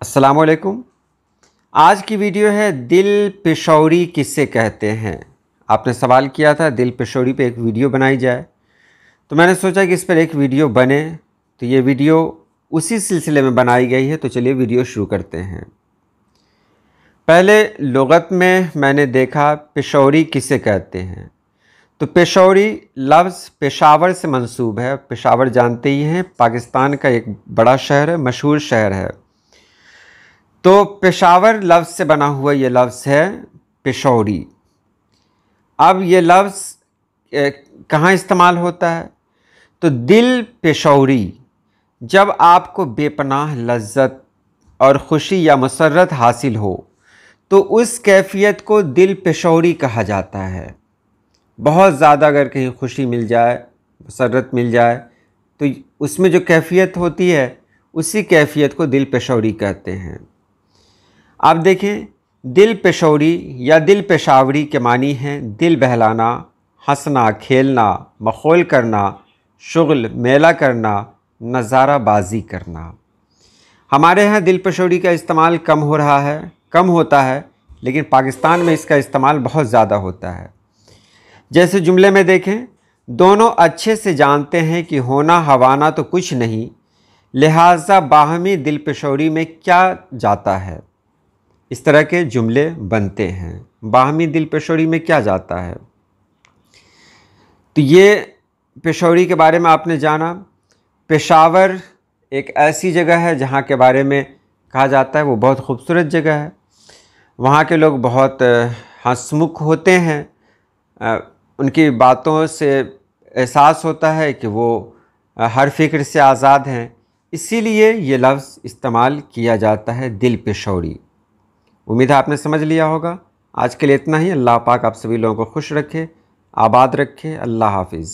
अस्सलामुअलैकुम। आज की वीडियो है दिल पेशौरी किसे कहते हैं। आपने सवाल किया था दिल पेशौरी पे एक वीडियो बनाई जाए, तो मैंने सोचा कि इस पर एक वीडियो बने। तो ये वीडियो उसी सिलसिले में बनाई गई है। तो चलिए वीडियो शुरू करते हैं। पहले लुगत में मैंने देखा पेशौरी किसे कहते हैं, तो पेशौरी लफ्ज़ पेशावर से मंसूब है। पेशावर जानते ही हैं, पाकिस्तान का एक बड़ा शहर है, मशहूर शहर है। तो पेशावर लफ्ज़ से बना हुआ ये लफ्ज़ है पेशौरी। अब ये लफ्ज़ कहाँ इस्तेमाल होता है, तो दिल पेशौरी जब आपको बेपनाह लज्जत और ख़ुशी या मसर्रत हासिल हो तो उस कैफ़ियत को दिल पेशौरी कहा जाता है। बहुत ज़्यादा अगर कहीं खुशी मिल जाए, मसर्रत मिल जाए, तो उसमें जो कैफ़ियत होती है उसी कैफ़ियत को दिल पेशौरी कहते हैं। आप देखें, दिल पेशौरी या दिल पेशावरी के मानी हैं दिल बहलाना, हंसना, खेलना, मखौल करना, शुगल मेला करना, नज़ाराबाजी करना। हमारे यहाँ दिल पेशौरी का इस्तेमाल कम होता है, लेकिन पाकिस्तान में इसका इस्तेमाल बहुत ज़्यादा होता है। जैसे जुमले में देखें, दोनों अच्छे से जानते हैं कि होना हवाना तो कुछ नहीं, लिहाजा बाहमी दिल पेशौरी में क्या जाता है। इस तरह के जुमले बनते हैं। बाहमी दिल पेशौरी में क्या जाता है। तो ये पेशौरी के बारे में आपने जाना। पेशावर एक ऐसी जगह है जहाँ के बारे में कहा जाता है वो बहुत खूबसूरत जगह है। वहाँ के लोग बहुत हंसमुख होते हैं। उनकी बातों से एहसास होता है कि वो हर फिक्र से आज़ाद हैं। इसीलिए ये लफ्ज़ इस्तेमाल किया जाता है दिल पेशौरी। उम्मीद है आपने समझ लिया होगा। आज के लिए इतना ही। अल्लाह पाक आप सभी लोगों को खुश रखे, आबाद रखे। अल्लाह हाफिज़।